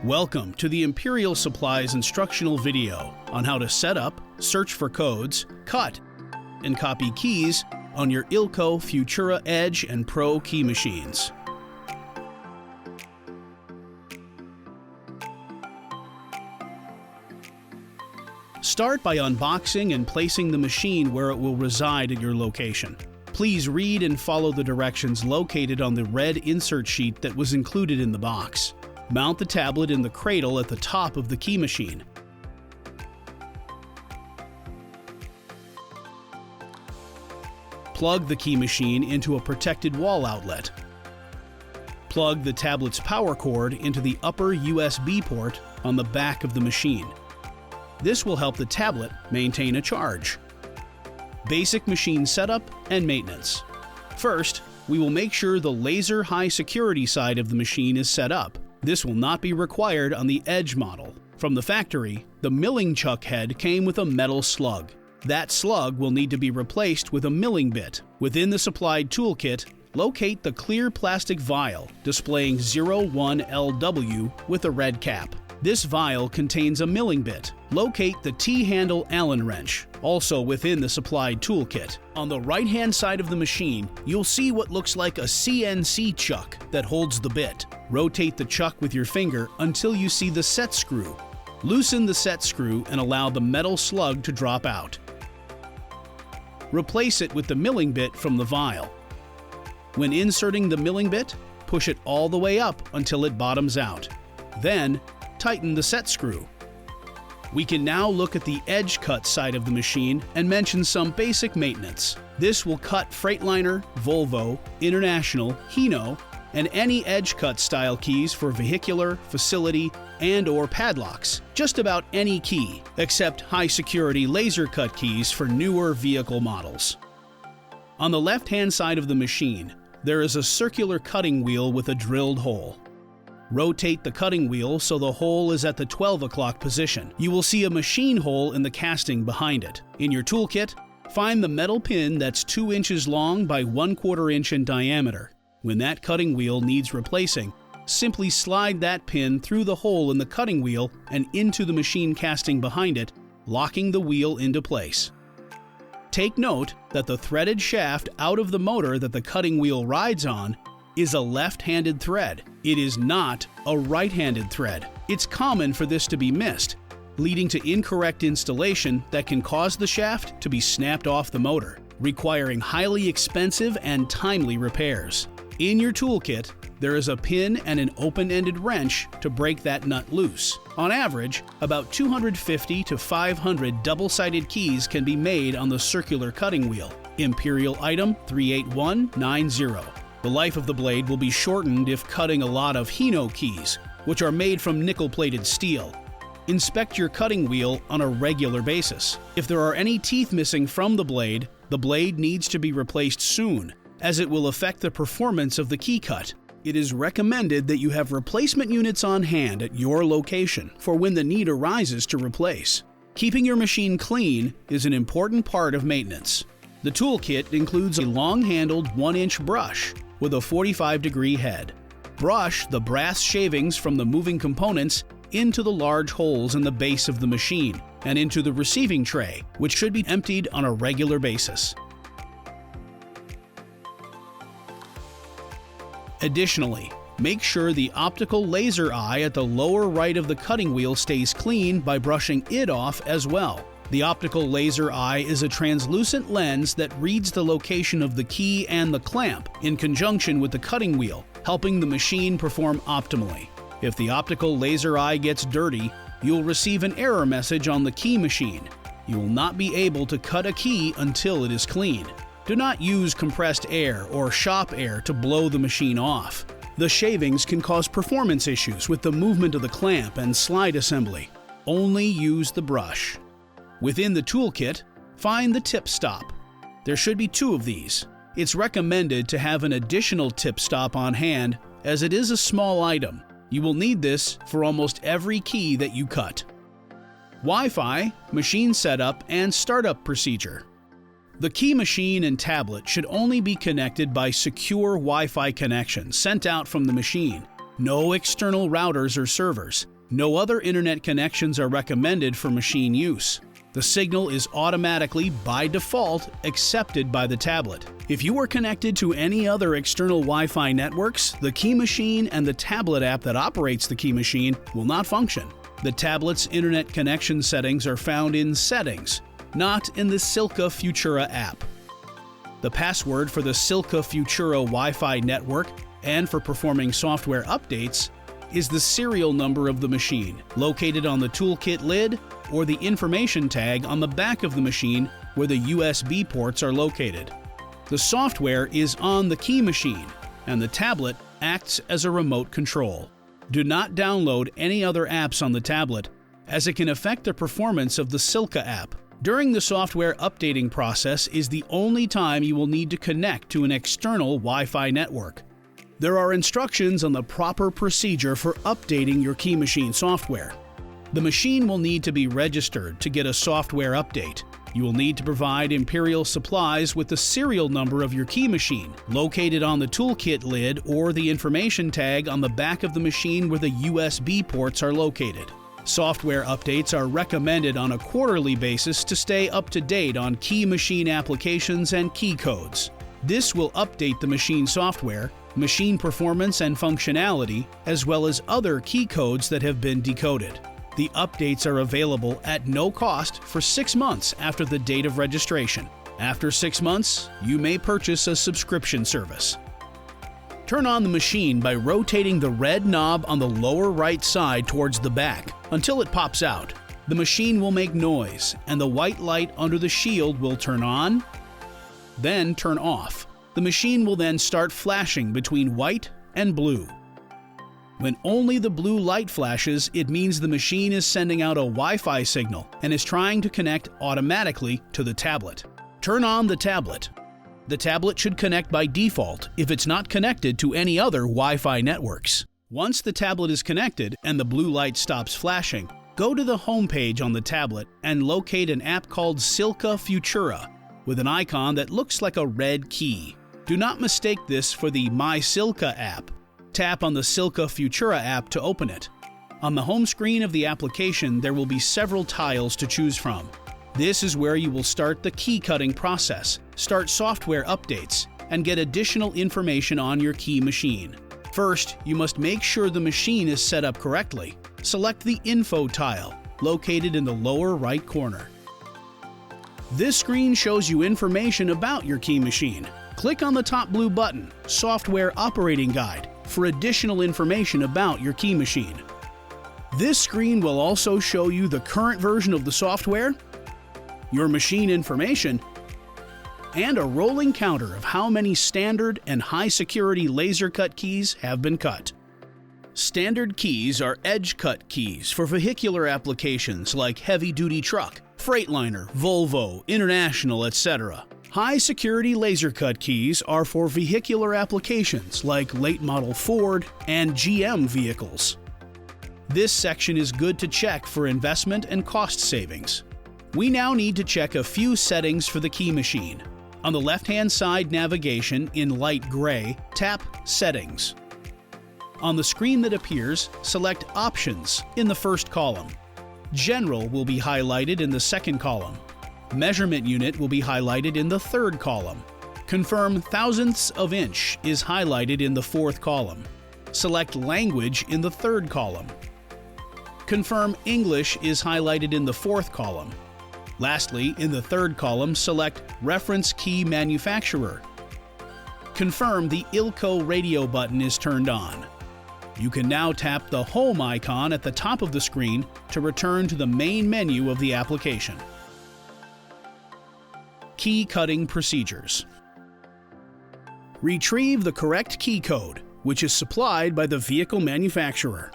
Welcome to the Imperial Supplies instructional video on how to set up, search for codes, cut, and copy keys on your Ilco Futura Edge and Pro key machines. Start by unboxing and placing the machine where it will reside at your location. Please read and follow the directions located on the red insert sheet that was included in the box. Mount the tablet in the cradle at the top of the key machine. Plug the key machine into a protected wall outlet. Plug the tablet's power cord into the upper USB port on the back of the machine. This will help the tablet maintain a charge. Basic machine setup and maintenance. First, we will make sure the laser high security side of the machine is set up. This will not be required on the Edge model. From the factory, the milling chuck head came with a metal slug. That slug will need to be replaced with a milling bit. Within the supplied toolkit, locate the clear plastic vial displaying 01LW with a red cap. This vial contains a milling bit. Locate the T-handle Allen wrench, also within the supplied toolkit. On the right-hand side of the machine, you'll see what looks like a CNC chuck that holds the bit. Rotate the chuck with your finger until you see the set screw. Loosen the set screw and allow the metal slug to drop out. Replace it with the milling bit from the vial. When inserting the milling bit, push it all the way up until it bottoms out. Then, tighten the set screw. We can now look at the edge cut side of the machine and mention some basic maintenance. This will cut Freightliner, Volvo, International, Hino, and any edge cut style keys for vehicular, facility, and/or padlocks. Just about any key, except high security laser cut keys for newer vehicle models. On the left-hand side of the machine, there is a circular cutting wheel with a drilled hole. Rotate the cutting wheel so the hole is at the 12 o'clock position. You will see a machine hole in the casting behind it. In your toolkit, find the metal pin that's 2 inches long by 1/4 inch in diameter. When that cutting wheel needs replacing, simply slide that pin through the hole in the cutting wheel and into the machine casting behind it, locking the wheel into place. Take note that the threaded shaft out of the motor that the cutting wheel rides on is a left-handed thread. It is not a right-handed thread. It's common for this to be missed, leading to incorrect installation that can cause the shaft to be snapped off the motor, requiring highly expensive and timely repairs. In your toolkit, there is a pin and an open-ended wrench to break that nut loose. On average, about 250 to 500 double-sided keys can be made on the circular cutting wheel. Imperial item 38190. The life of the blade will be shortened if cutting a lot of Hino keys, which are made from nickel-plated steel. Inspect your cutting wheel on a regular basis. If there are any teeth missing from the blade needs to be replaced soon, as it will affect the performance of the key cut. It is recommended that you have replacement units on hand at your location for when the need arises to replace. Keeping your machine clean is an important part of maintenance. The toolkit includes a long-handled 1-inch brush with a 45-degree head. Brush the brass shavings from the moving components into the large holes in the base of the machine and into the receiving tray, which should be emptied on a regular basis. Additionally, make sure the optical laser eye at the lower right of the cutting wheel stays clean by brushing it off as well. The optical laser eye is a translucent lens that reads the location of the key and the clamp in conjunction with the cutting wheel, helping the machine perform optimally. If the optical laser eye gets dirty, you'll receive an error message on the key machine. You will not be able to cut a key until it is clean. Do not use compressed air or shop air to blow the machine off. The shavings can cause performance issues with the movement of the clamp and slide assembly. Only use the brush. Within the toolkit, find the tip stop. There should be 2 of these. It's recommended to have an additional tip stop on hand as it is a small item. You will need this for almost every key that you cut. Wi-Fi, machine setup, and startup procedure. The key machine and tablet should only be connected by secure Wi-Fi connections sent out from the machine. No external routers or servers. No other internet connections are recommended for machine use. The signal is automatically, by default, accepted by the tablet. If you are connected to any other external Wi-Fi networks, the Key Machine and the tablet app that operates the Key Machine will not function. The tablet's internet connection settings are found in Settings, not in the Silka Futura app. The password for the Silka Futura Wi-Fi network and for performing software updates is the serial number of the machine, located on the toolkit lid or the information tag on the back of the machine where the USB ports are located. The software is on the Key Machine, and the tablet acts as a remote control. Do not download any other apps on the tablet, as it can affect the performance of the Silka app. During the software updating process is the only time you will need to connect to an external Wi-Fi network. There are instructions on the proper procedure for updating your Key Machine software. The machine will need to be registered to get a software update. You will need to provide Imperial Supplies with the serial number of your Key Machine, located on the toolkit lid or the information tag on the back of the machine where the USB ports are located. Software updates are recommended on a quarterly basis to stay up to date on Key Machine applications and key codes. This will update the machine software, machine performance and functionality, as well as other key codes that have been decoded. The updates are available at no cost for 6 months after the date of registration. After 6 months, you may purchase a subscription service. Turn on the machine by rotating the red knob on the lower right side towards the back until it pops out. The machine will make noise, and the white light under the shield will turn on, then turn off. The machine will then start flashing between white and blue. When only the blue light flashes, it means the machine is sending out a Wi-Fi signal and is trying to connect automatically to the tablet. Turn on the tablet. The tablet should connect by default if it's not connected to any other Wi-Fi networks. Once the tablet is connected and the blue light stops flashing, go to the home page on the tablet and locate an app called Silka Futura with an icon that looks like a red key. Do not mistake this for the My Silka app. Tap on the Silka Futura app to open it. On the home screen of the application, there will be several tiles to choose from. This is where you will start the key cutting process, start software updates, and get additional information on your Key Machine. First, you must make sure the machine is set up correctly. Select the Info tile, located in the lower right corner. This screen shows you information about your Key Machine. Click on the top blue button, Software Operating Guide, for additional information about your Key Machine. This screen will also show you the current version of the software, your machine information, and a rolling counter of how many standard and high-security laser cut keys have been cut. Standard keys are edge-cut keys for vehicular applications like heavy-duty truck, Freightliner, Volvo, International, etc. High-security laser cut keys are for vehicular applications like late-model Ford and GM vehicles. This section is good to check for investment and cost savings. We now need to check a few settings for the Key Machine. On the left-hand side navigation in light gray, tap Settings. On the screen that appears, select Options in the first column. General will be highlighted in the second column. Measurement unit will be highlighted in the third column. Confirm thousandths of inch is highlighted in the fourth column. Select Language in the third column. Confirm English is highlighted in the fourth column. Lastly, in the third column, select Reference Key Manufacturer. Confirm the ILCO radio button is turned on. You can now tap the Home icon at the top of the screen to return to the main menu of the application. Key cutting procedures. Retrieve the correct key code, which is supplied by the vehicle manufacturer.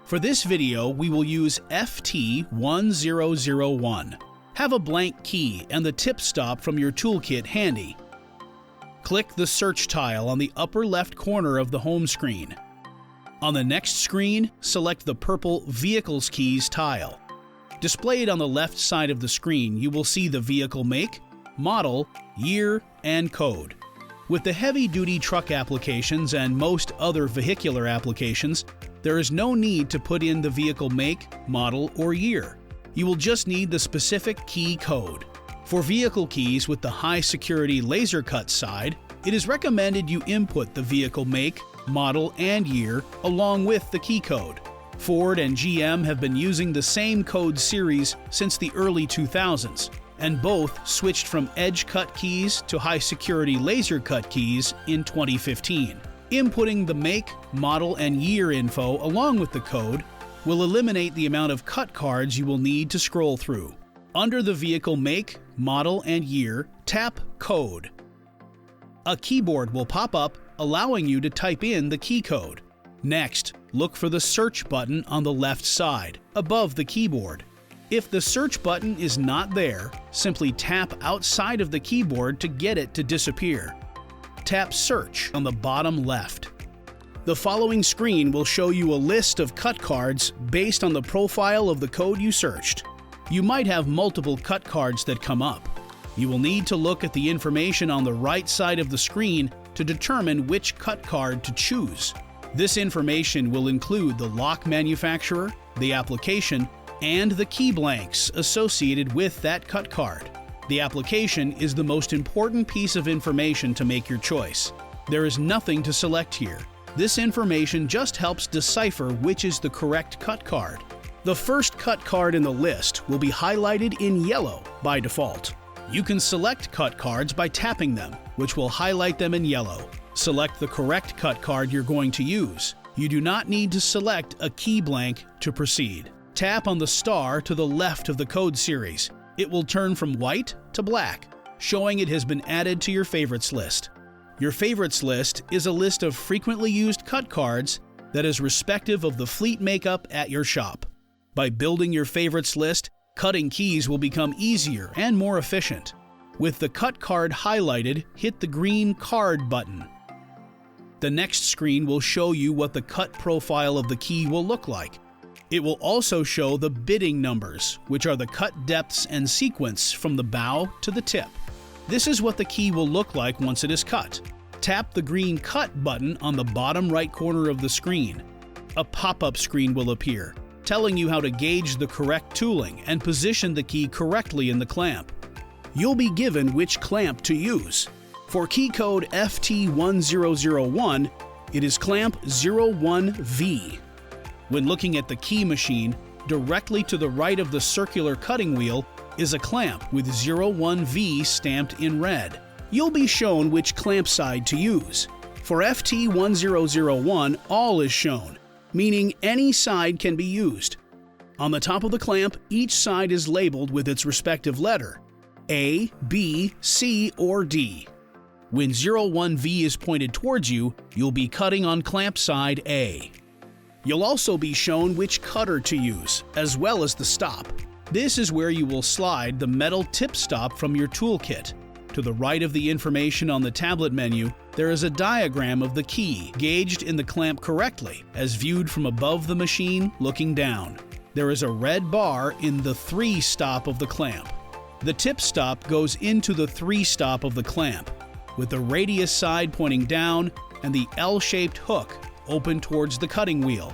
For this video, we will use FT1001. Have a blank key and the tip stop from your toolkit handy. Click the Search tile on the upper left corner of the home screen. On the next screen, select the purple Vehicles Keys tile. Displayed on the left side of the screen, you will see the vehicle make, model, year, and code. With the heavy-duty truck applications and most other vehicular applications, there is no need to put in the vehicle make, model, or year. You will just need the specific key code. For vehicle keys with the high-security laser cut side, it is recommended you input the vehicle make, model, and year along with the key code. Ford and GM have been using the same code series since the early 2000s, and both switched from edge-cut keys to high-security laser-cut keys in 2015. Inputting the make, model, and year info along with the code will eliminate the amount of cut cards you will need to scroll through. Under the vehicle make, model, and year, tap Code. A keyboard will pop up, allowing you to type in the key code. Next, look for the Search button on the left side, above the keyboard. If the Search button is not there, simply tap outside of the keyboard to get it to disappear. Tap Search on the bottom left. The following screen will show you a list of cut cards based on the profile of the code you searched. You might have multiple cut cards that come up. You will need to look at the information on the right side of the screen to determine which cut card to choose. This information will include the lock manufacturer, the application, and the key blanks associated with that cut card. The application is the most important piece of information to make your choice. There is nothing to select here. This information just helps decipher which is the correct cut card. The first cut card in the list will be highlighted in yellow by default. You can select cut cards by tapping them, which will highlight them in yellow. Select the correct cut card you're going to use. You do not need to select a key blank to proceed. Tap on the star to the left of the code series. It will turn from white to black, showing it has been added to your favorites list. Your favorites list is a list of frequently used cut cards that is respective of the fleet makeup at your shop. By building your favorites list, cutting keys will become easier and more efficient. With the cut card highlighted, hit the green Card button. The next screen will show you what the cut profile of the key will look like. It will also show the bitting numbers, which are the cut depths and sequence from the bow to the tip. This is what the key will look like once it is cut. Tap the green Cut button on the bottom right corner of the screen. A pop-up screen will appear, telling you how to gauge the correct tooling and position the key correctly in the clamp. You'll be given which clamp to use. For key code FT1001, it is clamp 01V. When looking at the key machine, directly to the right of the circular cutting wheel is a clamp with 01V stamped in red. You'll be shown which clamp side to use. For FT1001, all is shown, meaning any side can be used. On the top of the clamp, each side is labeled with its respective letter, A, B, C, or D. When 01V is pointed towards you, you'll be cutting on clamp side A. You'll also be shown which cutter to use, as well as the stop. This is where you will slide the metal tip stop from your toolkit. To the right of the information on the tablet menu, there is a diagram of the key gauged in the clamp correctly, as viewed from above the machine looking down. There is a red bar in the 3 stop of the clamp. The tip stop goes into the 3 stop of the clamp, with the radius side pointing down and the L-shaped hook open towards the cutting wheel.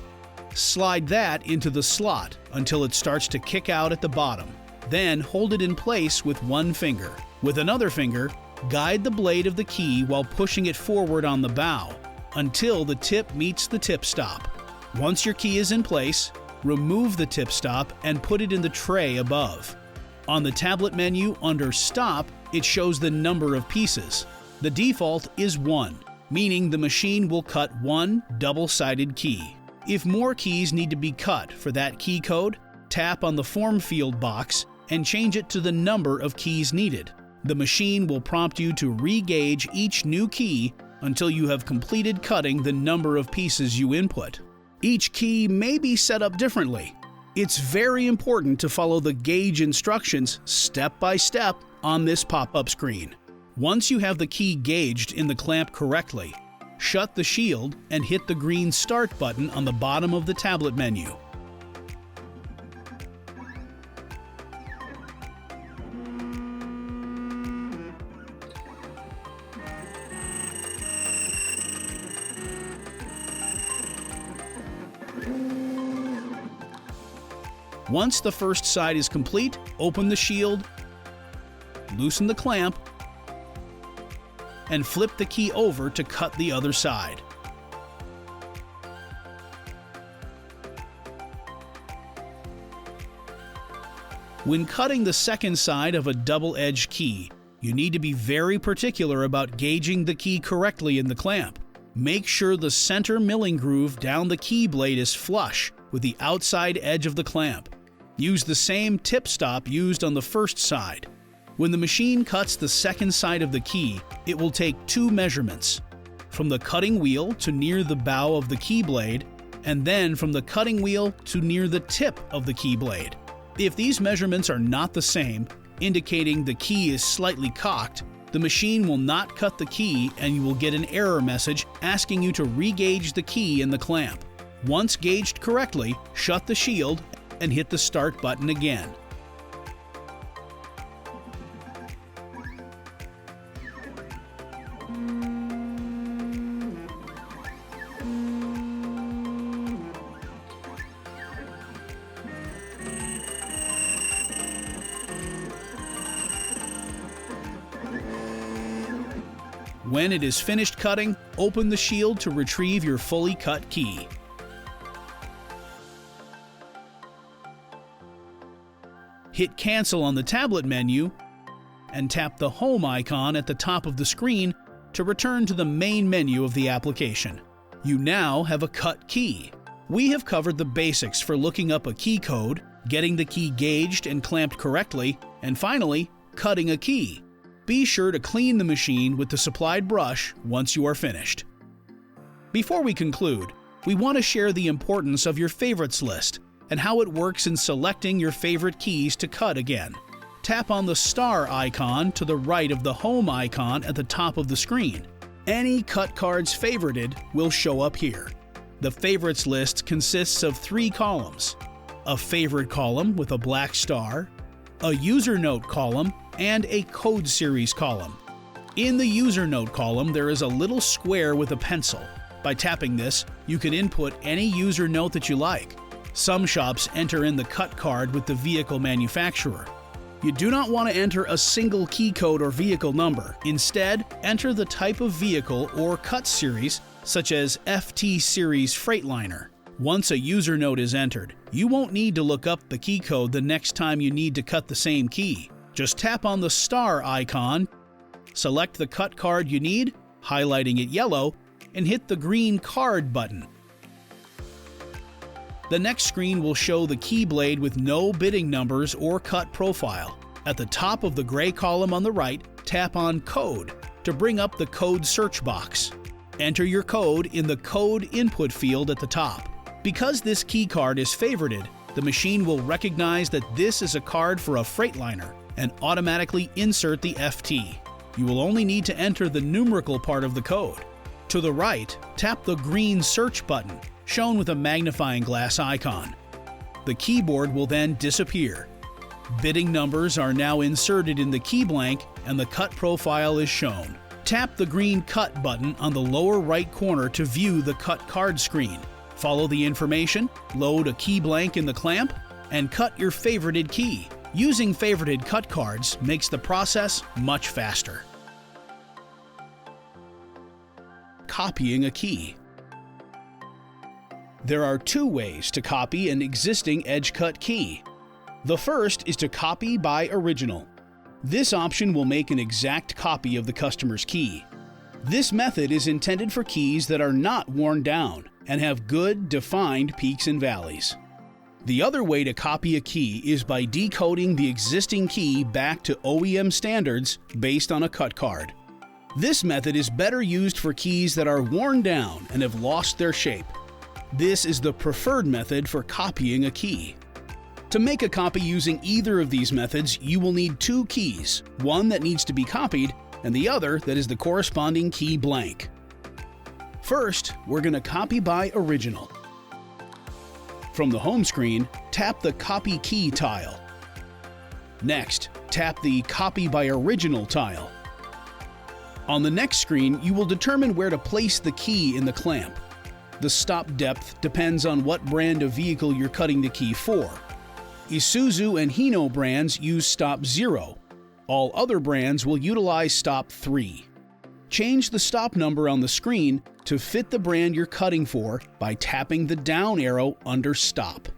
Slide that into the slot until it starts to kick out at the bottom. Then hold it in place with one finger. With another finger, guide the blade of the key while pushing it forward on the bow until the tip meets the tip stop. Once your key is in place, remove the tip stop and put it in the tray above. On the tablet menu under Stop, it shows the number of pieces. The default is 1, meaning the machine will cut one double-sided key. If more keys need to be cut for that key code, tap on the form field box and change it to the number of keys needed. The machine will prompt you to re-gauge each new key until you have completed cutting the number of pieces you input. Each key may be set up differently. It's very important to follow the gauge instructions step by step on this pop-up screen. Once you have the key gauged in the clamp correctly, shut the shield and hit the green Start button on the bottom of the tablet menu. Once the first side is complete, open the shield, loosen the clamp, and flip the key over to cut the other side. When cutting the second side of a double-edged key, you need to be very particular about gauging the key correctly in the clamp. Make sure the center milling groove down the key blade is flush with the outside edge of the clamp. Use the same tip stop used on the first side. When the machine cuts the second side of the key, it will take 2 measurements, from the cutting wheel to near the bow of the key blade, and then from the cutting wheel to near the tip of the key blade. If these measurements are not the same, indicating the key is slightly cocked, the machine will not cut the key and you will get an error message asking you to re-gauge the key in the clamp. Once gauged correctly, shut the shield and hit the start button again. When it is finished cutting, open the shield to retrieve your fully cut key. Hit Cancel on the tablet menu and tap the Home icon at the top of the screen to return to the main menu of the application. You now have a cut key. We have covered the basics for looking up a key code, getting the key gauged and clamped correctly, and finally, cutting a key. Be sure to clean the machine with the supplied brush once you are finished. Before we conclude, we want to share the importance of your favorites list and how it works in selecting your favorite keys to cut again. Tap on the star icon to the right of the Home icon at the top of the screen. Any cut cards favorited will show up here. The favorites list consists of 3 columns: a favorite column with a black star, a user note column, and a code series column. In the user note column, there is a little square with a pencil. By tapping this, you can input any user note that you like. Some shops enter in the cut card with the vehicle manufacturer. You do not want to enter a single key code or vehicle number. Instead, enter the type of vehicle or cut series, such as FT Series Freightliner. Once a user note is entered, you won't need to look up the key code the next time you need to cut the same key. Just tap on the star icon, select the cut card you need, highlighting it yellow, and hit the green card button. The next screen will show the key blade with no bidding numbers or cut profile. At the top of the gray column on the right, tap on Code to bring up the code search box. Enter your code in the code input field at the top. Because this key card is favorited, the machine will recognize that this is a card for a Freightliner and automatically insert the FT. You will only need to enter the numerical part of the code. To the right, tap the green search button, shown with a magnifying glass icon. The keyboard will then disappear. Bidding numbers are now inserted in the key blank and the cut profile is shown. Tap the green Cut button on the lower right corner to view the cut card screen. Follow the information, load a key blank in the clamp, and cut your favorited key. Using favorited cut cards makes the process much faster. Copying a key. There are 2 ways to copy an existing edge cut key. The first is to copy by original. This option will make an exact copy of the customer's key. This method is intended for keys that are not worn down and have good, defined peaks and valleys. The other way to copy a key is by decoding the existing key back to OEM standards based on a cut card. This method is better used for keys that are worn down and have lost their shape. This is the preferred method for copying a key. To make a copy using either of these methods, you will need 2 keys, one that needs to be copied and the other that is the corresponding key blank. First, we're going to copy by original. From the home screen, tap the Copy Key tile. Next, tap the Copy by Original tile. On the next screen, you will determine where to place the key in the clamp. The stop depth depends on what brand of vehicle you're cutting the key for. Isuzu and Hino brands use stop 0. All other brands will utilize stop 3. Change the stop number on the screen to fit the brand you're cutting for by tapping the down arrow under stop.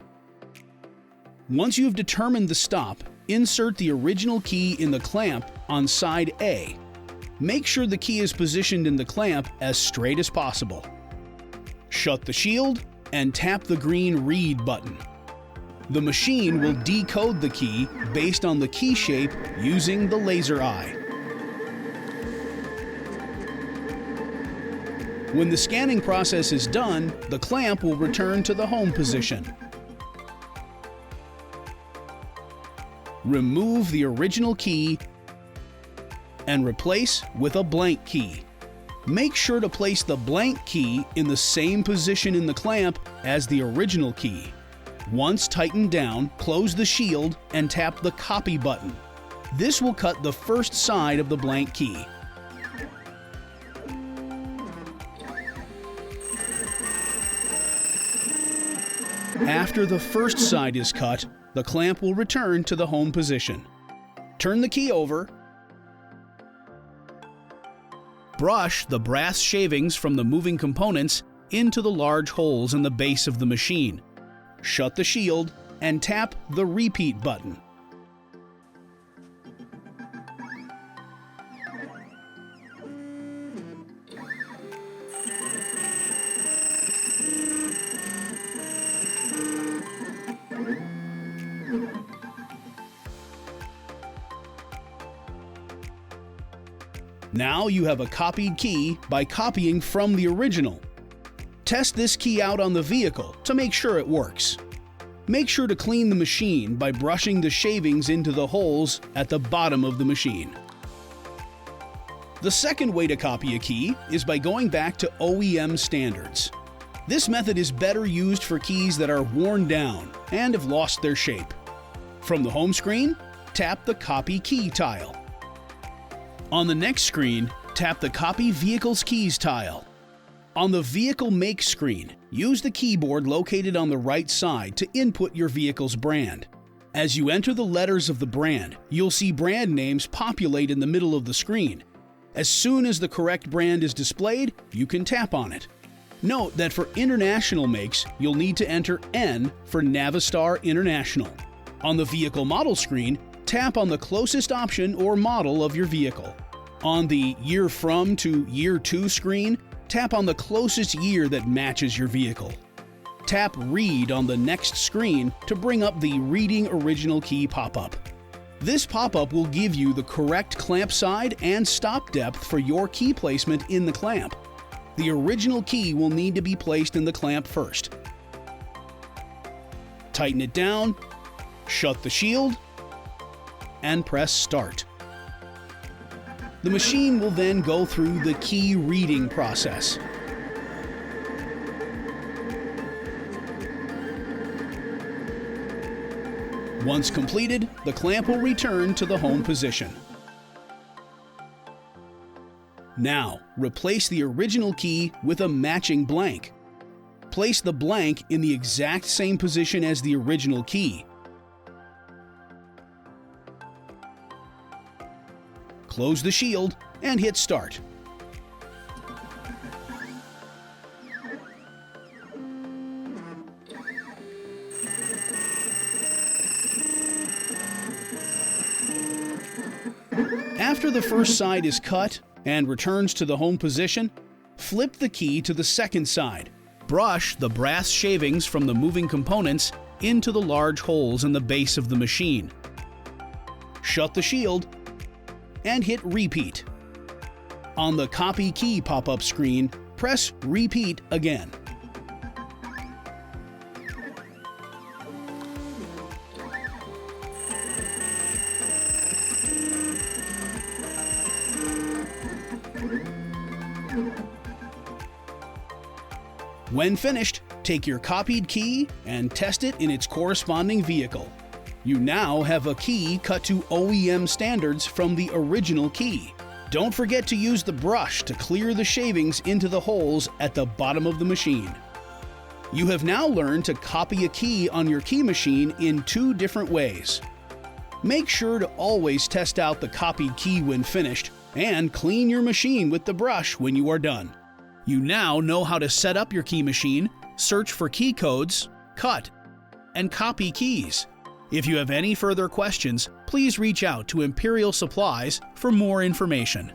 Once you've determined the stop, insert the original key in the clamp on side A. Make sure the key is positioned in the clamp as straight as possible. Shut the shield and tap the green read button. The machine will decode the key based on the key shape using the laser eye. When the scanning process is done, the clamp will return to the home position. Remove the original key and replace with a blank key. Make sure to place the blank key in the same position in the clamp as the original key. Once tightened down, close the shield and tap the copy button. This will cut the first side of the blank key. After the first side is cut, the clamp will return to the home position. Turn the key over. Brush the brass shavings from the moving components into the large holes in the base of the machine. Shut the shield and tap the repeat button. Now you have a copied key by copying from the original. Test this key out on the vehicle to make sure it works. Make sure to clean the machine by brushing the shavings into the holes at the bottom of the machine. The second way to copy a key is by going back to OEM standards. This method is better used for keys that are worn down and have lost their shape. From the home screen, tap the Copy Key tile. On the next screen, tap the Copy Vehicle's Keys tile. On the Vehicle Make screen, use the keyboard located on the right side to input your vehicle's brand. As you enter the letters of the brand, you'll see brand names populate in the middle of the screen. As soon as the correct brand is displayed, you can tap on it. Note that for international makes, you'll need to enter N for Navistar International. On the Vehicle Model screen, tap on the closest option or model of your vehicle. On the Year From to Year To screen, tap on the closest year that matches your vehicle. Tap Read on the next screen to bring up the Reading Original Key pop-up. This pop-up will give you the correct clamp side and stop depth for your key placement in the clamp. The original key will need to be placed in the clamp first. Tighten it down, shut the shield, and press Start. The machine will then go through the key reading process. Once completed, the clamp will return to the home position. Now, replace the original key with a matching blank. Place the blank in the exact same position as the original key. Close the shield and hit Start. After the first side is cut and returns to the home position, flip the key to the second side. Brush the brass shavings from the moving components into the large holes in the base of the machine. Shut the shield and hit Repeat. On the Copy Key pop-up screen, press Repeat again. When finished, take your copied key and test it in its corresponding vehicle. You now have a key cut to OEM standards from the original key. Don't forget to use the brush to clear the shavings into the holes at the bottom of the machine. You have now learned to copy a key on your key machine in 2 different ways. Make sure to always test out the copied key when finished and clean your machine with the brush when you are done. You now know how to set up your key machine, search for key codes, cut, and copy keys. If you have any further questions, please reach out to Imperial Supplies for more information.